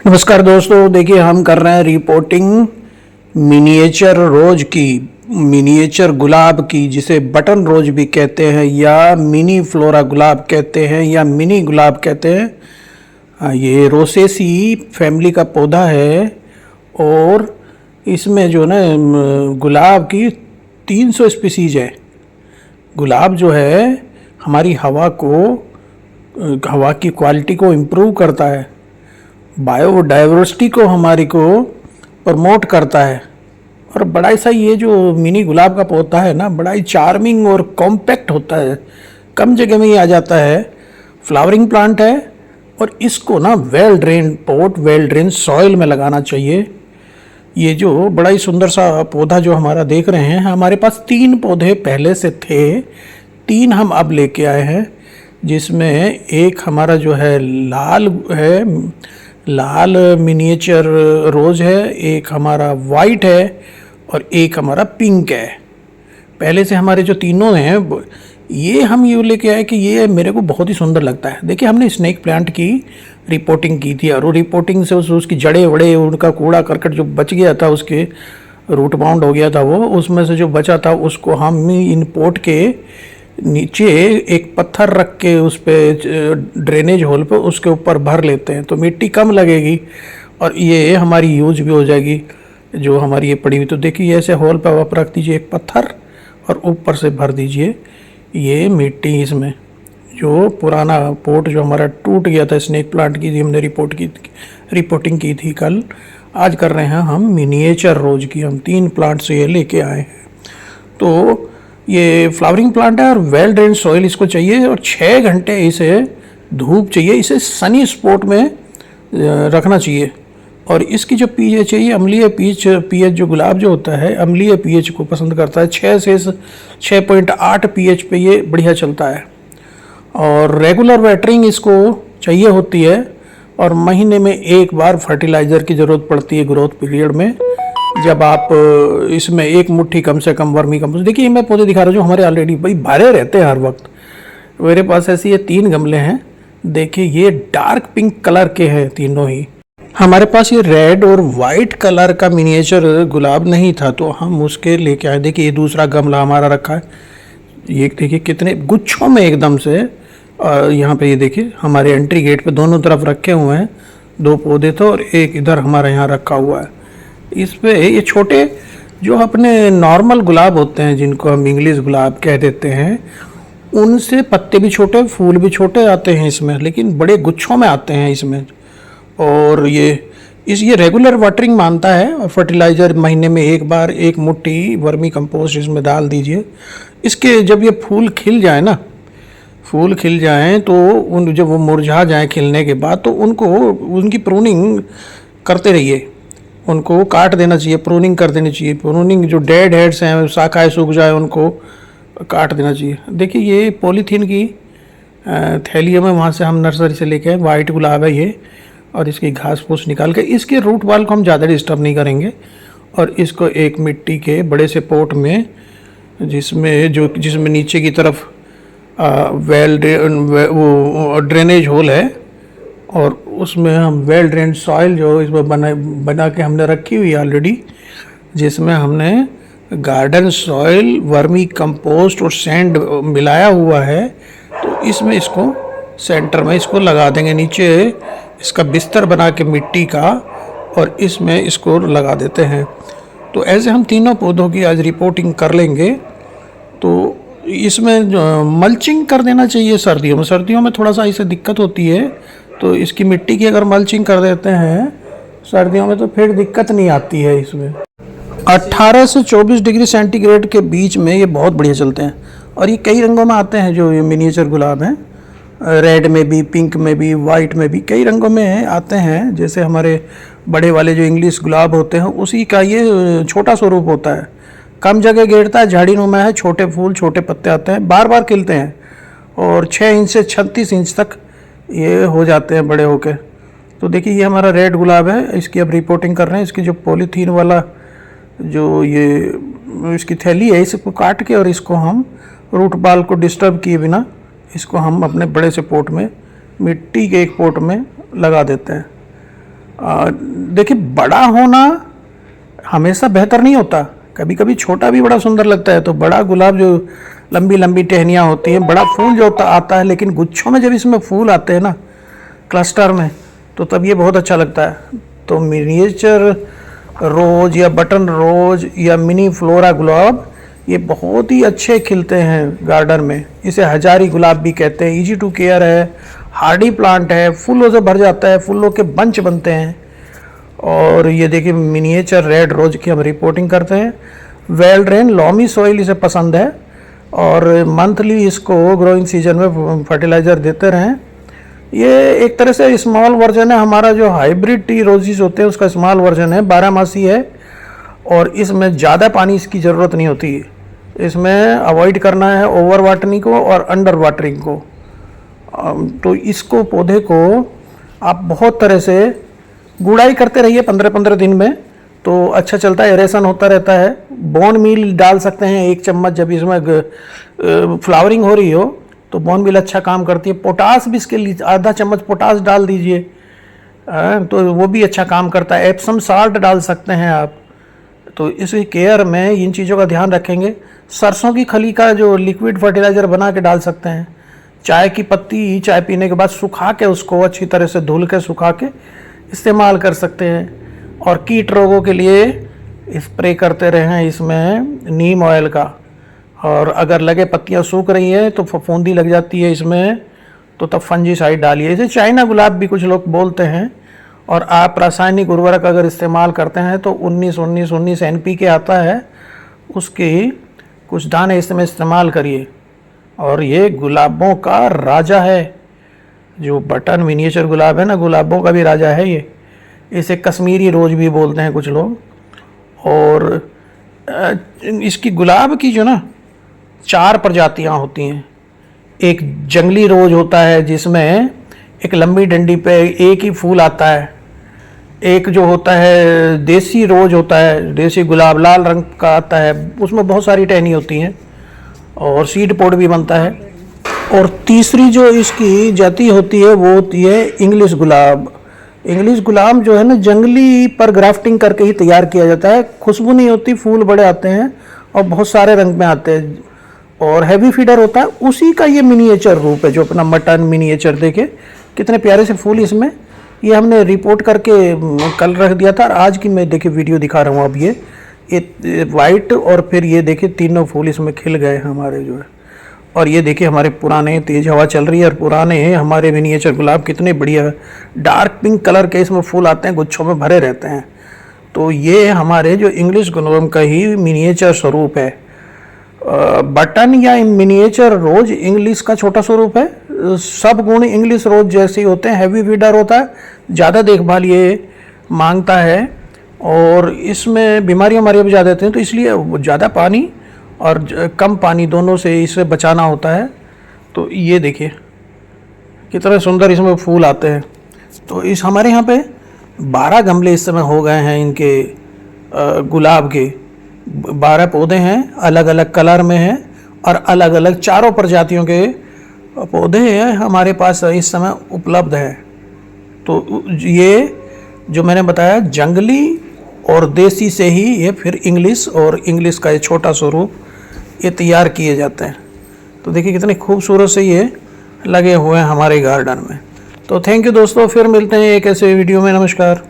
नमस्कार दोस्तों, देखिए हम कर रहे हैं रिपोर्टिंग मिनिएचर रोज की, मिनिएचर गुलाब की, जिसे बटन रोज भी कहते हैं या मिनी फ्लोरा गुलाब कहते हैं या मिनी गुलाब कहते हैं। ये रोसेसी फैमिली का पौधा है और इसमें जो ना गुलाब की 300 स्पीसीज है। गुलाब जो है हमारी हवा की क्वालिटी को इम्प्रूव करता है, बायोडाइवर्सिटी को हमारी को प्रमोट करता है। और बड़ा सा ये जो मिनी गुलाब का पौधा है ना, बड़ा ही चार्मिंग और कॉम्पैक्ट होता है, कम जगह में ही आ जाता है। फ्लावरिंग प्लांट है और इसको ना well drain pot, well drain soil में लगाना चाहिए। ये जो बड़ा ही सुंदर सा पौधा जो हमारा देख रहे हैं, हमारे पास 3 पौधे पहले से थे, 3 हम अब लेके आए हैं, जिसमें एक हमारा जो है लाल मिनिएचर रोज़ है, एक हमारा वाइट है और एक हमारा पिंक है। पहले से हमारे जो तीनों हैं ये हम ये लेके आए कि ये मेरे को बहुत ही सुंदर लगता है। देखिए हमने स्नेक प्लांट की रिपोर्टिंग की थी और वो रिपोर्टिंग से उसकी जड़े वड़े, उनका कूड़ा करकट जो बच गया था, उसके रूट बाउंड हो गया था, वो उसमें से जो बचा था उसको हम इन पोट के नीचे एक पत्थर रख के उस पर ड्रेनेज होल पे उसके ऊपर भर लेते हैं, तो मिट्टी कम लगेगी और ये हमारी यूज भी हो जाएगी जो हमारी ये पड़ी हुई। तो देखिए ऐसे होल पे आप रख दीजिए एक पत्थर और ऊपर से भर दीजिए ये मिट्टी। इसमें जो पुराना पोट जो हमारा टूट गया था स्नेक प्लांट की, हमने रिपोर्टिंग की थी कल, आज कर रहे हैं हम मिनिएचर रोज की। हम 3 प्लांट से ये लेके आए हैं। तो ये फ्लावरिंग प्लांट है और वेल ड्रेन सॉइल इसको चाहिए और 6 घंटे इसे धूप चाहिए, इसे सनी स्पॉट में रखना चाहिए। और इसकी जो पीएच है, ये अम्लीय पीएच जो गुलाब जो होता है अम्लीय पीएच को पसंद करता है। 6 से 6.8 पीएच पे ये बढ़िया चलता है। और रेगुलर वाटरिंग इसको चाहिए होती है और महीने में 1 बार फर्टिलाइज़र की ज़रूरत पड़ती है ग्रोथ पीरियड में, जब आप इसमें 1 मुट्ठी कम से कम वर्मी कंपोस्ट। देखिए मैं पौधे दिखा रहा हूँ जो हमारे ऑलरेडी भाई भरे रहते हैं हर वक्त। मेरे पास ऐसे ये 3 गमले हैं, देखिए ये डार्क पिंक कलर के हैं तीनों ही। हमारे पास ये रेड और वाइट कलर का मिनिएचर गुलाब नहीं था तो हम उसके लेके आए। देखिए ये दूसरा गमला हमारा रखा है, ये देखिए कितने गुच्छों में एकदम से। और यहाँ पे ये देखिए हमारे एंट्री गेट पे दोनों तरफ रखे हुए हैं 2 पौधे थे और एक इधर हमारा यहाँ रखा हुआ है। इस पे ये छोटे जो अपने नॉर्मल गुलाब होते हैं जिनको हम इंग्लिश गुलाब कह देते हैं, उनसे पत्ते भी छोटे, फूल भी छोटे आते हैं इसमें, लेकिन बड़े गुच्छों में आते हैं इसमें। और ये रेगुलर वाटरिंग मानता है और फर्टिलाइज़र महीने में 1 बार 1 मुट्ठी वर्मी कंपोस्ट इसमें डाल दीजिए। इसके जब ये फूल खिल जाएं तो जब वो मुरझा जाएं खिलने के बाद, तो उनकी प्रूनिंग करते रहिए, उनको काट देना चाहिए, प्रूनिंग कर देनी चाहिए। प्रूनिंग जो डेड हेड्स हैं, शाखाएँ सूख जाए, उनको काट देना चाहिए। देखिए ये पॉलीथीन की थैलियों में वहाँ से हम नर्सरी से लेके आए, वाइट गुलाब है ये, और इसकी घास फूस निकाल के इसके रूट बाल को हम ज़्यादा डिस्टर्ब नहीं करेंगे और इसको एक मिट्टी के बड़े से पोट में, जिसमें नीचे की तरफ ड्रेनेज होल है और उसमें हम वेल ड्रेन सॉइल जो इसमें बना के हमने रखी हुई ऑलरेडी, जिसमें हमने गार्डन सॉइल, वर्मी कंपोस्ट और सैंड मिलाया हुआ है। तो इसमें इसको सेंटर में इसको लगा देंगे, नीचे इसका बिस्तर बना के मिट्टी का, और इसमें इसको लगा देते हैं। तो ऐसे हम तीनों पौधों की आज रिपोर्टिंग कर लेंगे। तो इसमें मल्चिंग कर देना चाहिए सर्दियों में थोड़ा सा इसे दिक्कत होती है, तो इसकी मिट्टी की अगर मल्चिंग कर देते हैं सर्दियों में तो फिर दिक्कत नहीं आती है। इसमें 18 से 24 डिग्री सेंटीग्रेड के बीच में ये बहुत बढ़िया चलते हैं और ये कई रंगों में आते हैं। जो ये मिनिएचर गुलाब हैं, रेड में भी, पिंक में भी, वाइट में भी, कई रंगों में आते हैं। जैसे हमारे बड़े वाले जो इंग्लिश गुलाब होते हैं उसी का ये छोटा स्वरूप होता है, कम जगह घेरता है, झाड़ीनुमा है, छोटे फूल छोटे पत्ते आते हैं, बार बार खिलते हैं और 6 इंच से 36 इंच तक ये हो जाते हैं बड़े होके। तो देखिए ये हमारा रेड गुलाब है, इसकी अब रिपोर्टिंग कर रहे हैं। इसकी जो पॉलीथीन वाला जो ये इसकी थैली है, इसको काट के और इसको हम रूट बाल को डिस्टर्ब किए बिना इसको हम अपने बड़े से पोट में, मिट्टी के एक पोट में लगा देते हैं। देखिए, बड़ा होना हमेशा बेहतर नहीं होता, कभी कभी छोटा भी बड़ा सुंदर लगता है। तो बड़ा गुलाब जो लंबी लंबी टहनियाँ होती हैं, बड़ा फूल जो आता है, लेकिन गुच्छों में जब इसमें फूल आते हैं ना, क्लस्टर में, तो तब ये बहुत अच्छा लगता है। तो मिनिएचर रोज या बटन रोज या मिनी फ्लोरा गुलाब ये बहुत ही अच्छे खिलते हैं गार्डन में। इसे हजारी गुलाब भी कहते हैं। इजी टू केयर है, हार्डी प्लांट है, फूलों से भर जाता है, फूलों के बंच बनते हैं। और ये देखिए मिनिएचर रेड रोज की हम रिपोर्टिंग करते हैं। वेल ड्रेन लॉमी सॉइल इसे पसंद है और मंथली इसको ग्रोइंग सीजन में फर्टिलाइज़र देते रहें। ये एक तरह से स्मॉल वर्जन है हमारा जो हाइब्रिड टी रोजेस होते हैं उसका स्मॉल वर्जन है, 12 मासी है और इसमें ज़्यादा पानी इसकी ज़रूरत नहीं होती। इसमें अवॉइड करना है ओवर वाटरिंग को और अंडर वाटरिंग को। तो इसको पौधे को आप बहुत तरह से गुड़ाई करते रहिए 15-15 दिन में, तो अच्छा चलता है, एरेशन होता रहता है। बोन मील डाल सकते हैं 1 चम्मच, जब इसमें फ्लावरिंग हो रही हो तो बोन मील अच्छा काम करती है। पोटास भी इसके लिए आधा चम्मच पोटास डाल दीजिए, तो वो भी अच्छा काम करता है। एप्सम साल्ट डाल सकते हैं आप। तो इस केयर में इन चीज़ों का ध्यान रखेंगे। सरसों की खली का जो लिक्विड फर्टिलाइज़र बना के डाल सकते हैं। चाय की पत्ती चाय पीने के बाद सुखा के उसको अच्छी तरह से धुल के सुखा के इस्तेमाल कर सकते हैं। और कीट रोगों के लिए स्प्रे करते रहें इसमें नीम ऑयल का। और अगर लगे पत्तियां सूख रही हैं तो फफूंदी लग जाती है इसमें, तो तब फंजीसाइड डालिए। इसे चाइना गुलाब भी कुछ लोग बोलते हैं। और आप रासायनिक उर्वरक अगर इस्तेमाल करते हैं तो 19-19-19 NPK आता है, उसकी कुछ दाने इसमें इस्तेमाल करिए। और ये गुलाबों का राजा है, जो बटन मिनिएचर गुलाब है ना, गुलाबों का भी राजा है ये। इसे कश्मीरी रोज भी बोलते हैं कुछ लोग। और इसकी गुलाब की जो ना 4 प्रजातियां होती हैं। एक जंगली रोज होता है जिसमें एक लंबी डंडी पे एक ही फूल आता है। एक जो होता है देसी रोज होता है, देसी गुलाब लाल रंग का आता है, उसमें बहुत सारी टहनी होती हैं और सीड पोड भी बनता है। और तीसरी जो इसकी जाति होती है वो होती है इंग्लिश गुलाब। इंग्लिश गुलाब जो है ना, जंगली पर ग्राफ्टिंग करके ही तैयार किया जाता है। खुशबू नहीं होती, फूल बड़े आते हैं और बहुत सारे रंग में आते हैं और हैवी फीडर होता है। उसी का ये मिनिएचर रूप है, जो अपना मटन मिनिएचर। देखे कितने प्यारे से फूल इसमें। ये हमने रिपोर्ट करके कल रख दिया था और आज की मैं देखिए वीडियो दिखा रहा हूँ। अब ये वाइट और फिर ये देखिए तीनों फूल इसमें खिल गए हमारे जो है। और ये देखिए हमारे पुराने, तेज़ हवा चल रही है और पुराने हमारे मिनिएचर गुलाब कितने बढ़िया डार्क पिंक कलर के इसमें फूल आते हैं, गुच्छों में भरे रहते हैं। तो ये हमारे जो इंग्लिश गुलाब का ही मिनिएचर स्वरूप है। बटन या मिनिएचर रोज इंग्लिश का छोटा स्वरूप है। सब गुण इंग्लिश रोज जैसे ही होते हैं। हैवी फीडर होता है, ज़्यादा देखभाल ये मांगता है और इसमें बीमारियां भी ज़्यादा देते हैं, तो इसलिए ज़्यादा पानी और कम पानी दोनों से इसे बचाना होता है। तो ये देखिए कितने सुंदर इसमें फूल आते हैं। तो इस हमारे यहाँ पे 12 गमले इस समय हो गए हैं इनके गुलाब के। 12 पौधे हैं, अलग अलग कलर में हैं और अलग अलग 4 प्रजातियों के पौधे हैं हमारे पास इस समय उपलब्ध है। तो ये जो मैंने बताया जंगली और देसी से ही ये फिर इंग्लिश और इंग्लिश का ये छोटा स्वरूप ये तैयार किए जाते हैं। तो देखिए कितने खूबसूरत से ये लगे हुए हैं हमारे गार्डन में। तो थैंक यू दोस्तों, फिर मिलते हैं एक ऐसे वीडियो में। नमस्कार।